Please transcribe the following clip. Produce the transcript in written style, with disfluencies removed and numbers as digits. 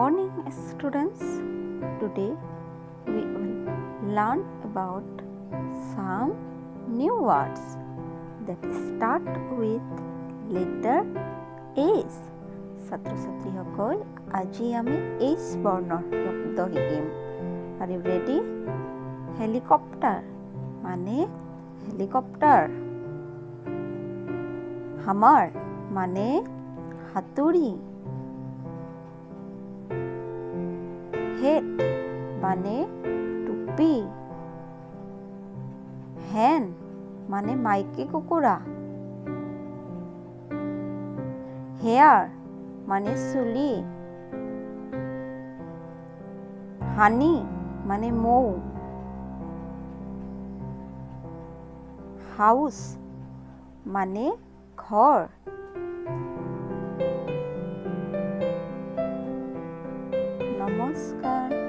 morning, students. Today we will learn about some new words that start with letter H. ছাত্ৰ-ছাত্ৰী সকল আজি আমি H বৰ্ণৰ শব্দ শিকিম। Are you ready? হেলিকপ্টাৰ মানে হেলিকপ্টাৰ। হামাৰ মানে হাতুৰি। হেড মানে টুপি। হেন মানে মাইকী কুকুৰা। হেয়াৰ মানে চুলি। হানি মানে মৌ। হাউচ মানে ঘৰ। নমস্কাৰ।